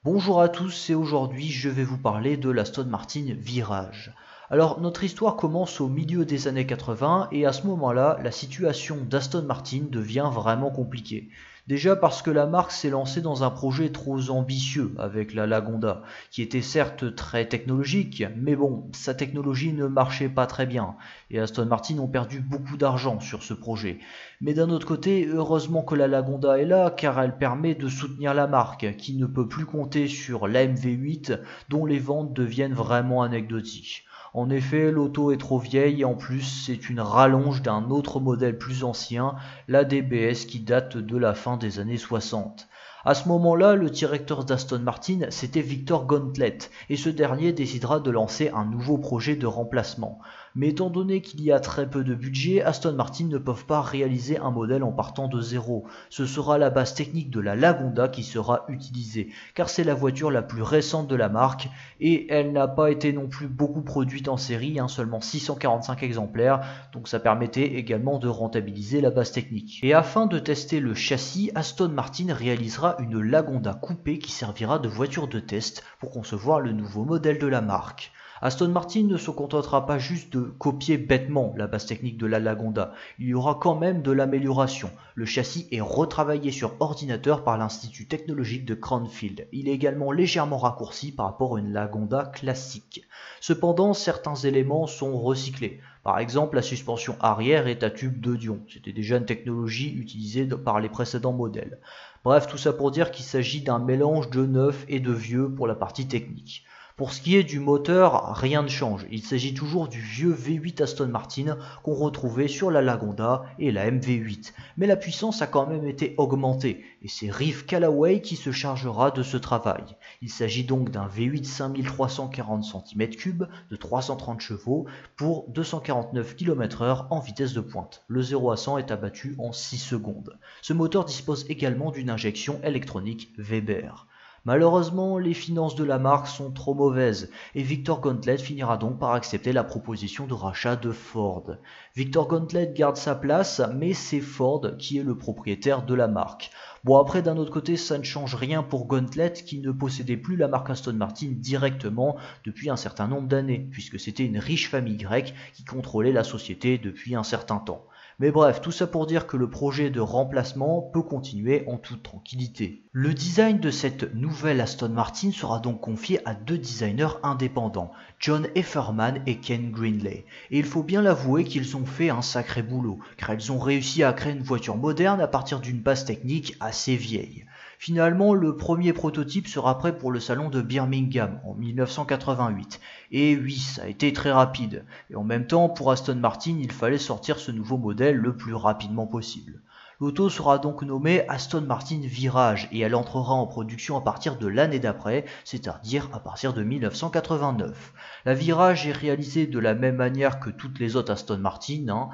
Bonjour à tous et aujourd'hui je vais vous parler de l'Aston Martin Virage. Alors notre histoire commence au milieu des années 80 et à ce moment-là la situation d'Aston Martin devient vraiment compliquée. Déjà parce que la marque s'est lancée dans un projet trop ambitieux avec la Lagonda, qui était certes très technologique, mais bon, sa technologie ne marchait pas très bien, et Aston Martin ont perdu beaucoup d'argent sur ce projet. Mais d'un autre côté, heureusement que la Lagonda est là, car elle permet de soutenir la marque, qui ne peut plus compter sur l'AMV8, dont les ventes deviennent vraiment anecdotiques. En effet, l'auto est trop vieille et en plus c'est une rallonge d'un autre modèle plus ancien, la DBS qui date de la fin des années 60. À ce moment-là, le directeur d'Aston Martin, c'était Victor Gauntlet, et ce dernier décidera de lancer un nouveau projet de remplacement. Mais étant donné qu'il y a très peu de budget, Aston Martin ne peuvent pas réaliser un modèle en partant de zéro. Ce sera la base technique de la Lagonda qui sera utilisée, car c'est la voiture la plus récente de la marque, et elle n'a pas été non plus beaucoup produite en série, seulement 645 exemplaires, donc ça permettait également de rentabiliser la base technique. Et afin de tester le châssis, Aston Martin réalisera une Lagonda coupée qui servira de voiture de test pour concevoir le nouveau modèle de la marque. Aston Martin ne se contentera pas juste de copier bêtement la base technique de la Lagonda, il y aura quand même de l'amélioration. Le châssis est retravaillé sur ordinateur par l'Institut technologique de Cranfield. Il est également légèrement raccourci par rapport à une Lagonda classique. Cependant, certains éléments sont recyclés. Par exemple, la suspension arrière est à tube de Dion. C'était déjà une technologie utilisée par les précédents modèles. Bref, tout ça pour dire qu'il s'agit d'un mélange de neuf et de vieux pour la partie technique. Pour ce qui est du moteur, rien ne change. Il s'agit toujours du vieux V8 Aston Martin qu'on retrouvait sur la Lagonda et la MV8. Mais la puissance a quand même été augmentée et c'est Reeve Callaway qui se chargera de ce travail. Il s'agit donc d'un V8 5340 cm3 de 330 chevaux pour 249 km/h en vitesse de pointe. Le 0 à 100 est abattu en 6 secondes. Ce moteur dispose également d'une injection électronique Weber. Malheureusement, les finances de la marque sont trop mauvaises et Victor Gauntlet finira donc par accepter la proposition de rachat de Ford. Victor Gauntlet garde sa place, mais c'est Ford qui est le propriétaire de la marque. Bon, après, d'un autre côté, ça ne change rien pour Gauntlet qui ne possédait plus la marque Aston Martin directement depuis un certain nombre d'années, puisque c'était une riche famille grecque qui contrôlait la société depuis un certain temps. Mais bref, tout ça pour dire que le projet de remplacement peut continuer en toute tranquillité. Le design de cette nouvelle Aston Martin sera donc confié à deux designers indépendants, John Efferman et Ken Greenley. Et il faut bien l'avouer qu'ils ont fait un sacré boulot, car ils ont réussi à créer une voiture moderne à partir d'une base technique assez vieille. Finalement, le premier prototype sera prêt pour le salon de Birmingham en 1988. Et oui, ça a été très rapide. Et en même temps, pour Aston Martin, il fallait sortir ce nouveau modèle le plus rapidement possible. L'auto sera donc nommée Aston Martin Virage et elle entrera en production à partir de l'année d'après, c'est-à-dire à partir de 1989. La Virage est réalisée de la même manière que toutes les autres Aston Martin,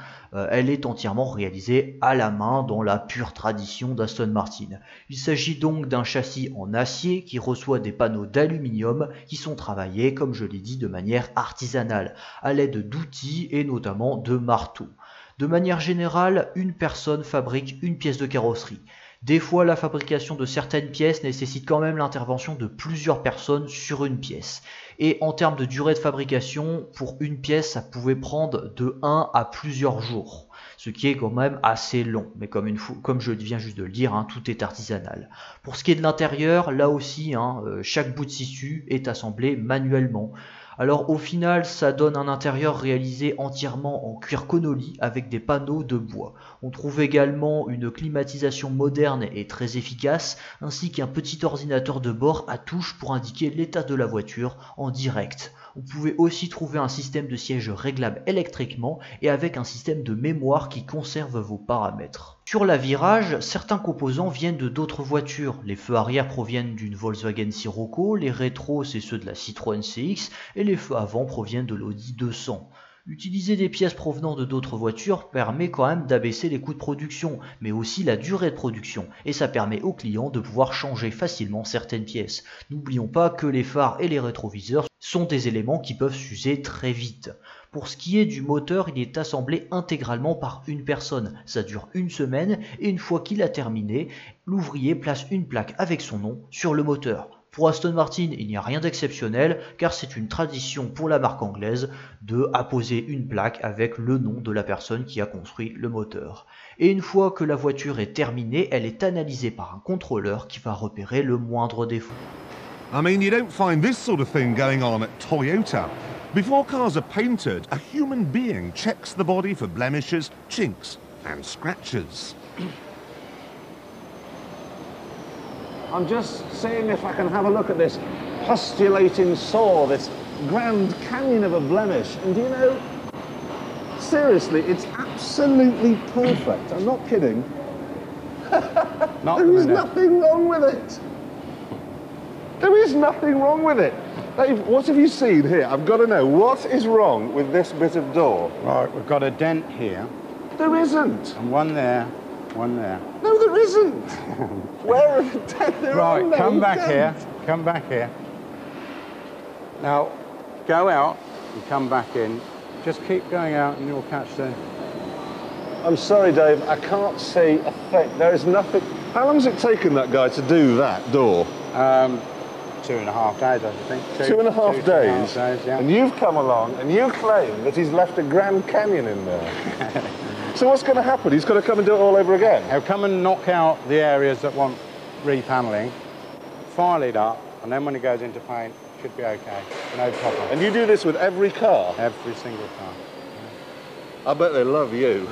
elle est entièrement réalisée à la main dans la pure tradition d'Aston Martin. Il s'agit donc d'un châssis en acier qui reçoit des panneaux d'aluminium qui sont travaillés, comme je l'ai dit, de manière artisanale, à l'aide d'outils et notamment de marteaux. De manière générale, une personne fabrique une pièce de carrosserie. Des fois, la fabrication de certaines pièces nécessite quand même l'intervention de plusieurs personnes sur une pièce. Et en termes de durée de fabrication, pour une pièce, ça pouvait prendre de 1 à plusieurs jours. Ce qui est quand même assez long, mais comme je viens juste de le dire, tout est artisanal. Pour ce qui est de l'intérieur, là aussi, chaque bout de tissu est assemblé manuellement. Alors au final, ça donne un intérieur réalisé entièrement en cuir connoli avec des panneaux de bois. On trouve également une climatisation moderne et très efficace, ainsi qu'un petit ordinateur de bord à touche pour indiquer l'état de la voiture en direct. Vous pouvez aussi trouver un système de siège réglable électriquement et avec un système de mémoire qui conserve vos paramètres. Sur la Virage, certains composants viennent de d'autres voitures. Les feux arrière proviennent d'une Volkswagen Sirocco, les rétros c'est ceux de la Citroën CX et les feux avant proviennent de l'Audi 200. Utiliser des pièces provenant de d'autres voitures permet quand même d'abaisser les coûts de production, mais aussi la durée de production, et ça permet aux clients de pouvoir changer facilement certaines pièces. N'oublions pas que les phares et les rétroviseurs sont des éléments qui peuvent s'user très vite. Pour ce qui est du moteur, il est assemblé intégralement par une personne. Ça dure une semaine et une fois qu'il a terminé, l'ouvrier place une plaque avec son nom sur le moteur. Pour Aston Martin, il n'y a rien d'exceptionnel car c'est une tradition pour la marque anglaise de apposer une plaque avec le nom de la personne qui a construit le moteur. Et une fois que la voiture est terminée, elle est analysée par un contrôleur qui va repérer le moindre défaut. I mean, you don't find this sort of thing going on at Toyota. Before cars are painted, a human being checks the body for blemishes, chinks and scratches. I'm just seeing if I can have a look at this pustulating sore, this Grand Canyon of a blemish. And do you know, seriously, it's absolutely perfect. I'm not kidding. There is nothing wrong with it. There is nothing wrong with it. Dave, what have you seen here? I've got to know, what is wrong with this bit of door? Right, we've got a dent here. There isn't. And one there, one there. No, there isn't. Where are the dents? There are Right, no come back dents. here, come back here. Now, go out and come back in. Just keep going out and you'll catch the... I'm sorry, Dave, I can't see a thing. There is nothing. How long has it taken that guy to do that door? 2.5 days, I think. 2.5 days? Yeah. And you've come along and you claim that he's left a Grand Canyon in there. So what's going to happen? He's got to come and do it all over again? He'll come and knock out the areas that want repaneling, file it up, and then when he goes into paint, it should be okay. No problem. And you do this with every car? Every single car. I bet they love you.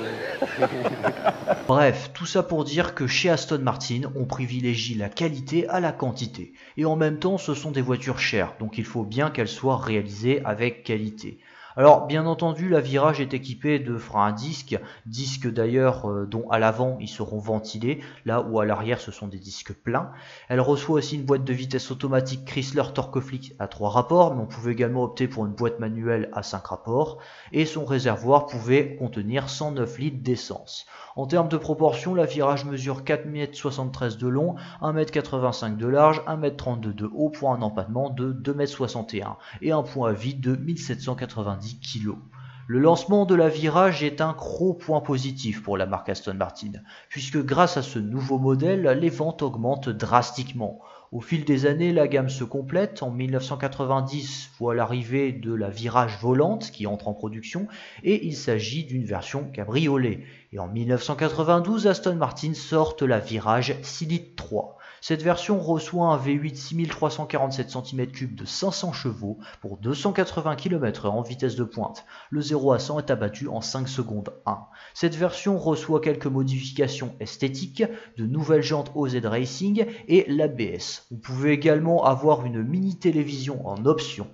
Bref, tout ça pour dire que chez Aston Martin, on privilégie la qualité à la quantité. Et en même temps, ce sont des voitures chères, donc il faut bien qu'elles soient réalisées avec qualité. Alors bien entendu, la Virage est équipée de freins à disque d'ailleurs dont à l'avant ils seront ventilés, là où à l'arrière ce sont des disques pleins. Elle reçoit aussi une boîte de vitesse automatique Chrysler Torque-Flick à 3 rapports, mais on pouvait également opter pour une boîte manuelle à 5 rapports, et son réservoir pouvait contenir 109 litres d'essence. En termes de proportion, la Virage mesure 4,73 m de long, 1,85 m de large, 1,32 m de haut pour un empattement de 2,61 m et un poids à vide de 1790 kg. Le lancement de la Virage est un gros point positif pour la marque Aston Martin, puisque grâce à ce nouveau modèle, les ventes augmentent drastiquement. Au fil des années, la gamme se complète. En 1990, voit l'arrivée de la Virage volante qui entre en production et il s'agit d'une version cabriolet. Et en 1992, Aston Martin sort la Virage 6 litres 3. Cette version reçoit un V8 6347 cm3 de 500 chevaux pour 280 km/h en vitesse de pointe. Le 0 à 100 est abattu en 5 secondes 1. Cette version reçoit quelques modifications esthétiques, de nouvelles jantes OZ Racing et l'ABS. Vous pouvez également avoir une mini télévision en option.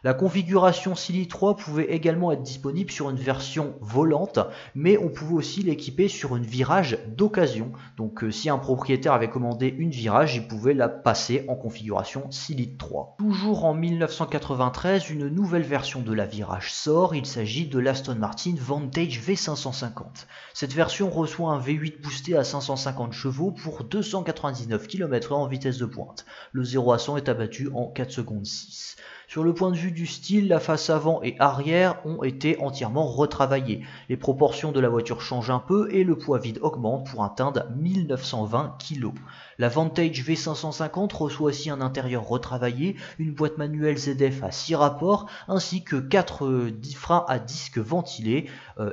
La configuration 6 litres 3 pouvait également être disponible sur une version volante, mais on pouvait aussi l'équiper sur une Virage d'occasion. Donc si un propriétaire avait commandé une Virage, il pouvait la passer en configuration 6 litres 3. Toujours en 1993, une nouvelle version de la Virage sort, il s'agit de l'Aston Martin Vantage V550. Cette version reçoit un V8 boosté à 550 chevaux pour 299 km/h en vitesse de pointe. Le 0 à 100 est abattu en 4 secondes 6. Sur le point de vue du style, la face avant et arrière ont été entièrement retravaillées. Les proportions de la voiture changent un peu et le poids vide augmente pour atteindre 1920 kg. La Vantage V550 reçoit aussi un intérieur retravaillé, une boîte manuelle ZF à 6 rapports ainsi que 4 freins à disque ventilés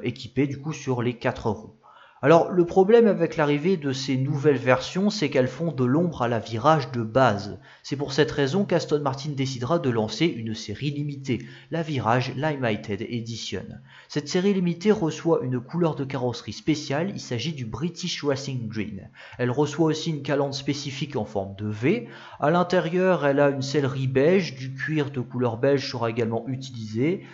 équipés du coup sur les 4 roues. Alors le problème avec l'arrivée de ces nouvelles versions, c'est qu'elles font de l'ombre à la Virage de base. C'est pour cette raison qu'Aston Martin décidera de lancer une série limitée, la Virage Limited Edition. Cette série limitée reçoit une couleur de carrosserie spéciale, il s'agit du British Racing Green. Elle reçoit aussi une calandre spécifique en forme de V. À l'intérieur, elle a une sellerie beige, du cuir de couleur beige sera également utilisé.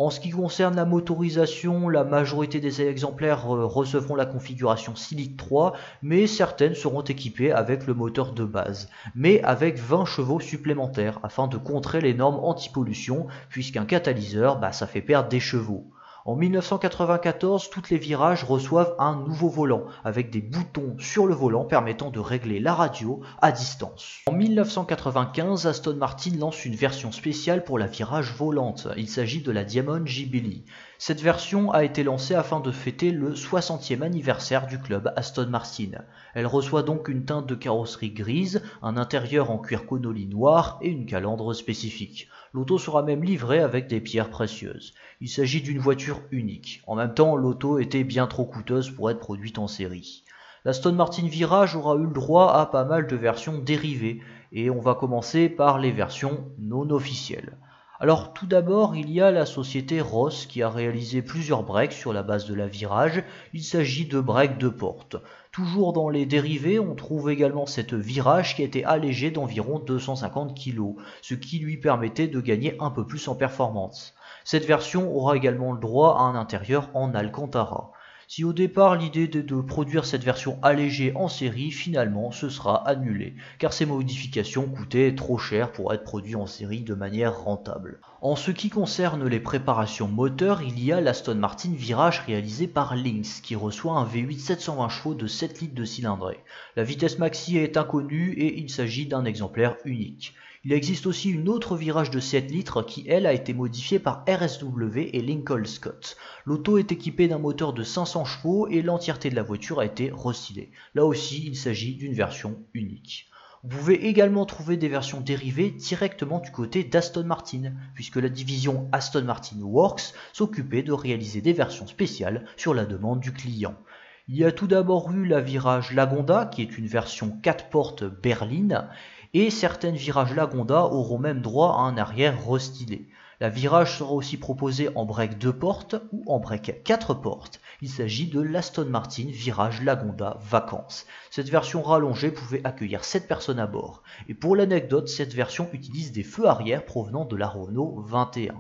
En ce qui concerne la motorisation, la majorité des exemplaires recevront la configuration 6 litres 3, mais certaines seront équipées avec le moteur de base, mais avec 20 chevaux supplémentaires afin de contrer les normes anti-pollution, puisqu'un catalyseur, ça fait perdre des chevaux. En 1994, toutes les Virages reçoivent un nouveau volant, avec des boutons sur le volant permettant de régler la radio à distance. En 1995, Aston Martin lance une version spéciale pour la Virage volante, il s'agit de la Diamond Jubilee. Cette version a été lancée afin de fêter le 60e anniversaire du club Aston Martin. Elle reçoit donc une teinte de carrosserie grise, un intérieur en cuir connolly noir et une calandre spécifique. L'auto sera même livrée avec des pierres précieuses. Il s'agit d'une voiture unique. En même temps, l'auto était bien trop coûteuse pour être produite en série. L'Aston Martin Virage aura eu le droit à pas mal de versions dérivées, et on va commencer par les versions non officielles. Alors tout d'abord, il y a la société Ross qui a réalisé plusieurs breaks sur la base de la Virage. Il s'agit de breaks de porte. Toujours dans les dérivés, on trouve également cette Virage qui a été allégée d'environ 250 kg, ce qui lui permettait de gagner un peu plus en performance. Cette version aura également le droit à un intérieur en Alcantara. Si au départ l'idée était de produire cette version allégée en série, finalement ce sera annulé, car ces modifications coûtaient trop cher pour être produites en série de manière rentable. En ce qui concerne les préparations moteurs, il y a l'Aston Martin Virage réalisé par Lynx, qui reçoit un V8 720 chevaux de 7 litres de cylindrée. La vitesse maxi est inconnue et il s'agit d'un exemplaire unique. Il existe aussi une autre Virage de 7 litres qui, elle, a été modifiée par RSW et Lincoln Scott. L'auto est équipée d'un moteur de 500 chevaux et l'entièreté de la voiture a été restylée. Là aussi, il s'agit d'une version unique. Vous pouvez également trouver des versions dérivées directement du côté d'Aston Martin, puisque la division Aston Martin Works s'occupait de réaliser des versions spéciales sur la demande du client. Il y a tout d'abord eu la Virage Lagonda, qui est une version 4 portes berline, et certaines Virages Lagonda auront même droit à un arrière restylé. La Virage sera aussi proposée en break 2 portes ou en break 4 portes. Il s'agit de l'Aston Martin Virage Lagonda Vacances. Cette version rallongée pouvait accueillir 7 personnes à bord. Et pour l'anecdote, cette version utilise des feux arrière provenant de la Renault 21.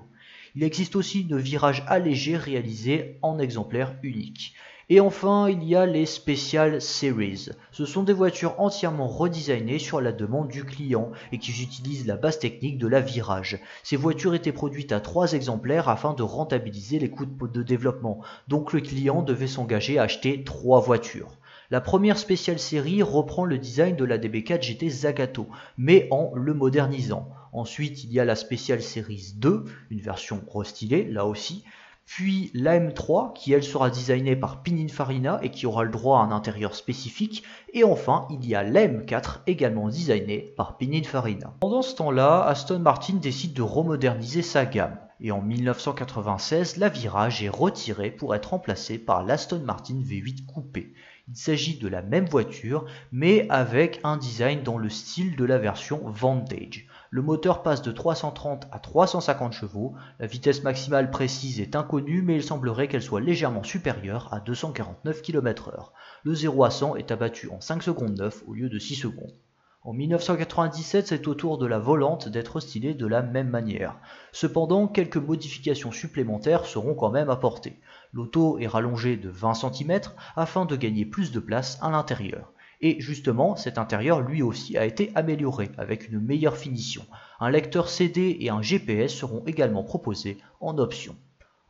Il existe aussi une Virage allégée réalisée en exemplaire unique. Et enfin, il y a les Special Series. Ce sont des voitures entièrement redesignées sur la demande du client et qui utilisent la base technique de la Virage. Ces voitures étaient produites à 3 exemplaires afin de rentabiliser les coûts de développement. Donc le client devait s'engager à acheter 3 voitures. La première Special Series reprend le design de la DB4 GT Zagato, mais en le modernisant. Ensuite, il y a la Special Series 2, une version restylée là aussi. Puis la M3 qui elle sera designée par Pininfarina et qui aura le droit à un intérieur spécifique. Et enfin il y a la M4 également designée par Pininfarina. Pendant ce temps-là, Aston Martin décide de remoderniser sa gamme. Et en 1996, la Virage est retirée pour être remplacée par l'Aston Martin V8 Coupé. Il s'agit de la même voiture mais avec un design dans le style de la version Vantage. Le moteur passe de 330 à 350 chevaux, la vitesse maximale précise est inconnue mais il semblerait qu'elle soit légèrement supérieure à 249 km/h. Le 0 à 100 est abattu en 5 secondes 9 au lieu de 6 secondes. En 1997, c'est au tour de la volante d'être stylée de la même manière. Cependant, quelques modifications supplémentaires seront quand même apportées. L'auto est rallongée de 20 cm afin de gagner plus de place à l'intérieur. Et justement, cet intérieur lui aussi a été amélioré avec une meilleure finition. Un lecteur CD et un GPS seront également proposés en option.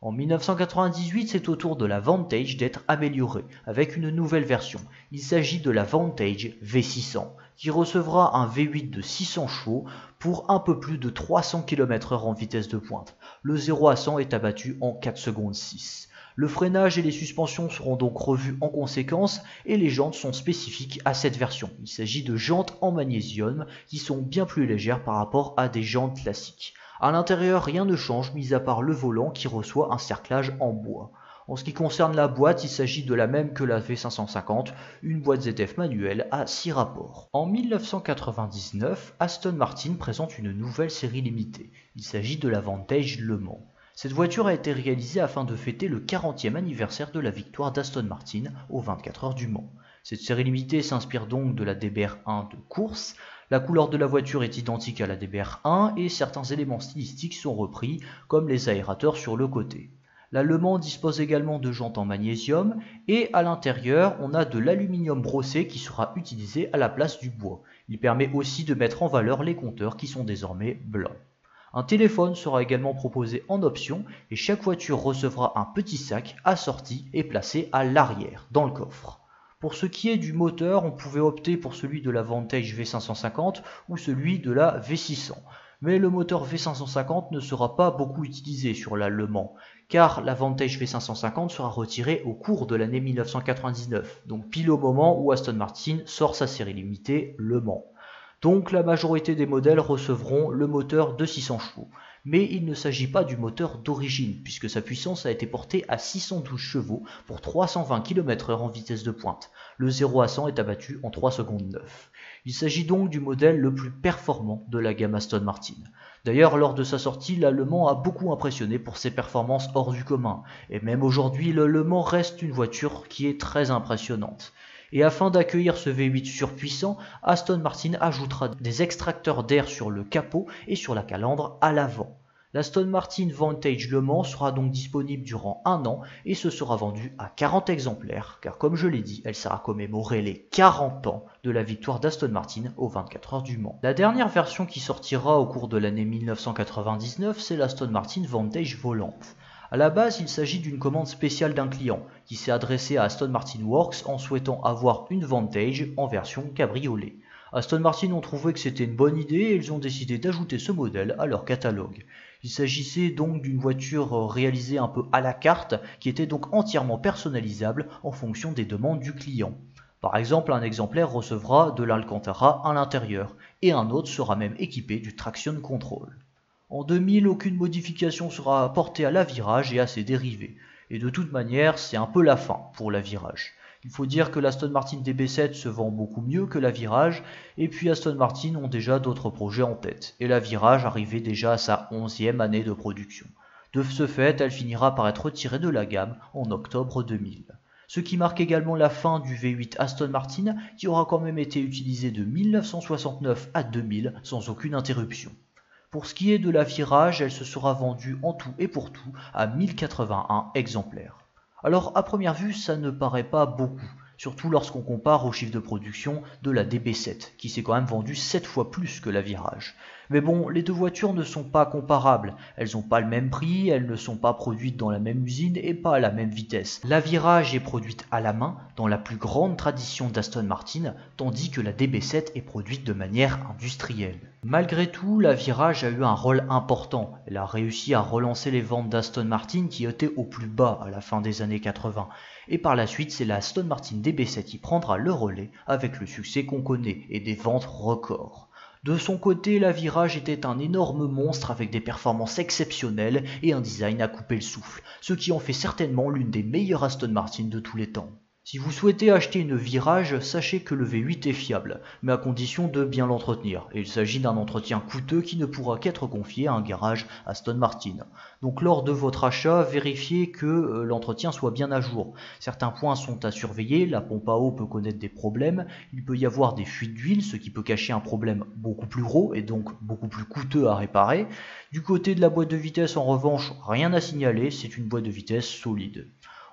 En 1998, c'est au tour de la Vantage d'être améliorée avec une nouvelle version. Il s'agit de la Vantage V600 qui recevra un V8 de 600 chevaux pour un peu plus de 300 km/h en vitesse de pointe. Le 0 à 100 est abattu en 4 secondes 6. Le freinage et les suspensions seront donc revus en conséquence et les jantes sont spécifiques à cette version. Il s'agit de jantes en magnésium qui sont bien plus légères par rapport à des jantes classiques. À l'intérieur, rien ne change mis à part le volant qui reçoit un cerclage en bois. En ce qui concerne la boîte, il s'agit de la même que la V550, une boîte ZF manuelle à 6 rapports. En 1999, Aston Martin présente une nouvelle série limitée. Il s'agit de la Vantage Le Mans. Cette voiture a été réalisée afin de fêter le 40e anniversaire de la victoire d'Aston Martin aux 24 heures du Mans. Cette série limitée s'inspire donc de la DBR1 de course. La couleur de la voiture est identique à la DBR1 et certains éléments stylistiques sont repris comme les aérateurs sur le côté. La Le Mans dispose également de jantes en magnésium et à l'intérieur on a de l'aluminium brossé qui sera utilisé à la place du bois. Il permet aussi de mettre en valeur les compteurs qui sont désormais blancs. Un téléphone sera également proposé en option et chaque voiture recevra un petit sac assorti et placé à l'arrière, dans le coffre. Pour ce qui est du moteur, on pouvait opter pour celui de la Vantage V550 ou celui de la V600. Mais le moteur V550 ne sera pas beaucoup utilisé sur la Le Mans, car la Vantage V550 sera retirée au cours de l'année 1999, donc pile au moment où Aston Martin sort sa série limitée Le Mans. Donc la majorité des modèles recevront le moteur de 600 chevaux. Mais il ne s'agit pas du moteur d'origine, puisque sa puissance a été portée à 612 chevaux pour 320 km/h en vitesse de pointe. Le 0 à 100 est abattu en 3 secondes 9. Il s'agit donc du modèle le plus performant de la gamme Aston Martin. D'ailleurs, lors de sa sortie, la Le Mans a beaucoup impressionné pour ses performances hors du commun. Et même aujourd'hui, le Le Mans reste une voiture qui est très impressionnante. Et afin d'accueillir ce V8 surpuissant, Aston Martin ajoutera des extracteurs d'air sur le capot et sur la calandre à l'avant. L'Aston Martin Vantage Le Mans sera donc disponible durant 1 an et ce sera vendu à 40 exemplaires, car comme je l'ai dit, elle sert à commémorer les 40 ans de la victoire d'Aston Martin aux 24 heures du Mans. La dernière version qui sortira au cours de l'année 1999, c'est l'Aston Martin Vantage Volante. A la base, il s'agit d'une commande spéciale d'un client qui s'est adressé à Aston Martin Works en souhaitant avoir une Vantage en version cabriolet. Aston Martin ont trouvé que c'était une bonne idée et ils ont décidé d'ajouter ce modèle à leur catalogue. Il s'agissait donc d'une voiture réalisée un peu à la carte qui était donc entièrement personnalisable en fonction des demandes du client. Par exemple, un exemplaire recevra de l'Alcantara à l'intérieur et un autre sera même équipé du Traction Control. En 2000, aucune modification sera apportée à la Virage et à ses dérivés. Et de toute manière, c'est un peu la fin pour la Virage. Il faut dire que l'Aston Martin DB7 se vend beaucoup mieux que la Virage, et puis Aston Martin ont déjà d'autres projets en tête, et la Virage arrivait déjà à sa 11e année de production. De ce fait, elle finira par être retirée de la gamme en octobre 2000. Ce qui marque également la fin du V8 Aston Martin, qui aura quand même été utilisé de 1969 à 2000 sans aucune interruption. Pour ce qui est de la Virage, elle se sera vendue en tout et pour tout à 1081 exemplaires. Alors à première vue, ça ne paraît pas beaucoup, surtout lorsqu'on compare au chiffre de production de la DB7, qui s'est quand même vendue 7 fois plus que la Virage. Mais bon, les deux voitures ne sont pas comparables, elles n'ont pas le même prix, elles ne sont pas produites dans la même usine et pas à la même vitesse. La Virage est produite à la main, dans la plus grande tradition d'Aston Martin, tandis que la DB7 est produite de manière industrielle. Malgré tout, la Virage a eu un rôle important. Elle a réussi à relancer les ventes d'Aston Martin qui étaient au plus bas à la fin des années 80. Et par la suite, c'est la Aston Martin DB7 qui prendra le relais avec le succès qu'on connaît et des ventes records. De son côté, la Virage était un énorme monstre avec des performances exceptionnelles et un design à couper le souffle, ce qui en fait certainement l'une des meilleures Aston Martin de tous les temps. Si vous souhaitez acheter une Virage, sachez que le V8 est fiable, mais à condition de bien l'entretenir, et il s'agit d'un entretien coûteux qui ne pourra qu'être confié à un garage Aston Martin. Donc lors de votre achat, vérifiez que l'entretien soit bien à jour. Certains points sont à surveiller, la pompe à eau peut connaître des problèmes, il peut y avoir des fuites d'huile, ce qui peut cacher un problème beaucoup plus gros et donc beaucoup plus coûteux à réparer. Du côté de la boîte de vitesse en revanche, rien à signaler, c'est une boîte de vitesse solide.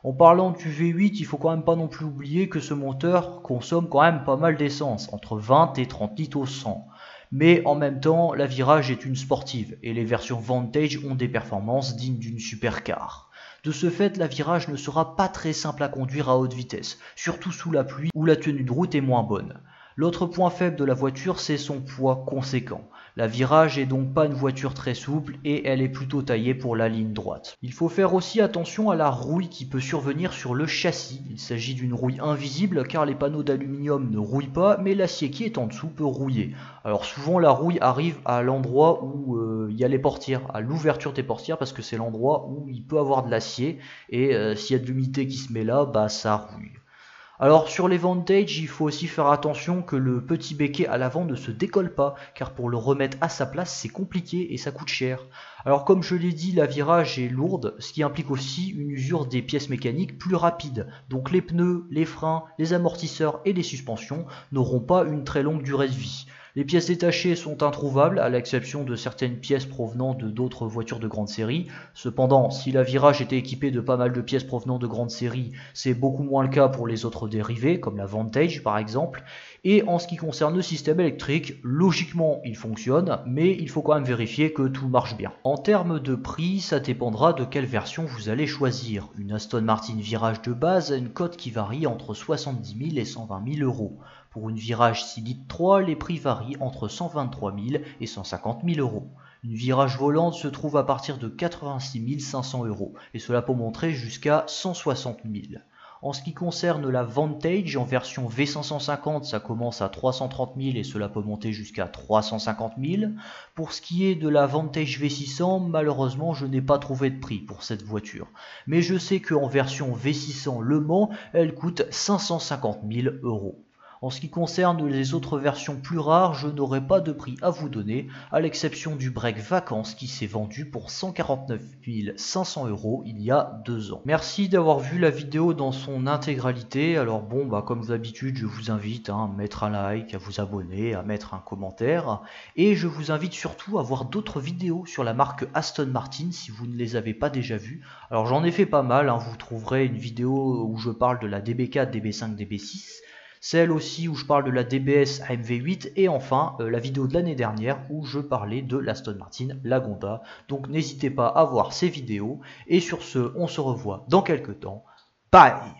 En parlant du V8, il faut quand même pas non plus oublier que ce moteur consomme quand même pas mal d'essence, entre 20 et 30 litres au 100. Mais en même temps, la Virage est une sportive et les versions Vantage ont des performances dignes d'une supercar. De ce fait, la Virage ne sera pas très simple à conduire à haute vitesse, surtout sous la pluie où la tenue de route est moins bonne. L'autre point faible de la voiture, c'est son poids conséquent. La Virage est donc pas une voiture très souple et elle est plutôt taillée pour la ligne droite. Il faut faire aussi attention à la rouille qui peut survenir sur le châssis. Il s'agit d'une rouille invisible car les panneaux d'aluminium ne rouillent pas, mais l'acier qui est en dessous peut rouiller. Alors souvent la rouille arrive à l'endroit où il y a les portières, à l'ouverture des portières, parce que c'est l'endroit où il peut avoir de l'acier et s'il y a de l'humidité qui se met là, bah ça rouille. Alors sur les Vantage, il faut aussi faire attention que le petit béquet à l'avant ne se décolle pas, car pour le remettre à sa place c'est compliqué et ça coûte cher. Alors comme je l'ai dit, la Virage est lourde, ce qui implique aussi une usure des pièces mécaniques plus rapide. Donc les pneus, les freins, les amortisseurs et les suspensions n'auront pas une très longue durée de vie. Les pièces détachées sont introuvables, à l'exception de certaines pièces provenant de d'autres voitures de grande série. Cependant, si la Virage était équipée de pas mal de pièces provenant de grande série, c'est beaucoup moins le cas pour les autres dérivés, comme la Vantage par exemple. Et en ce qui concerne le système électrique, logiquement il fonctionne, mais il faut quand même vérifier que tout marche bien. En termes de prix, ça dépendra de quelle version vous allez choisir. Une Aston Martin Virage de base a une cote qui varie entre 70 000 et 120 000 euros. Pour une Virage 6 litres 3, les prix varient entre 123 000 et 150 000 euros. Une Virage volante se trouve à partir de 86 500 euros, et cela peut monter jusqu'à 160 000. En ce qui concerne la Vantage, en version V550, ça commence à 330 000 et cela peut monter jusqu'à 350 000. Pour ce qui est de la Vantage V600, malheureusement, je n'ai pas trouvé de prix pour cette voiture. Mais je sais qu'en version V600 Le Mans, elle coûte 550 000 euros. En ce qui concerne les autres versions plus rares, je n'aurai pas de prix à vous donner, à l'exception du break vacances qui s'est vendu pour 149 500 euros il y a 2 ans. Merci d'avoir vu la vidéo dans son intégralité. Alors bon, comme d'habitude, je vous invite à mettre un like, à vous abonner, à mettre un commentaire. Et je vous invite surtout à voir d'autres vidéos sur la marque Aston Martin si vous ne les avez pas déjà vues. Alors j'en ai fait pas mal, vous trouverez une vidéo où je parle de la DB4, DB5, DB6. Celle aussi où je parle de la DBS AMV8 et enfin la vidéo de l'année dernière où je parlais de l'Aston Martin Lagonda. Donc n'hésitez pas à voir ces vidéos et sur ce on se revoit dans quelques temps. Bye!